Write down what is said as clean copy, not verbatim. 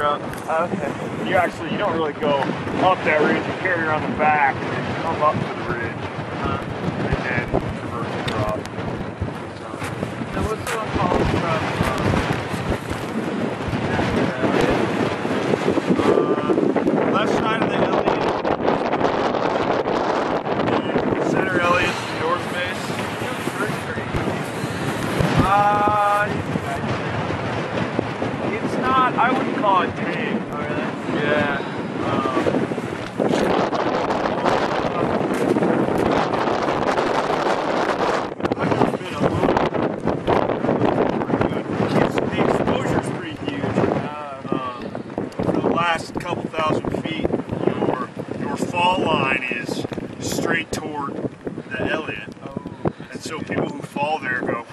Okay. You don't really go up that ridge. You carry her on the back and then come up to the ridge, and then traverse across. So what's the one called from Left side of the Elliott. The center Elliott's the north face. It's not. I wouldn't call it tame. Oh really? Yeah. The exposure's pretty huge. For the last couple thousand feet, your fall line is straight toward the Elliott. Oh. And so people who fall there go,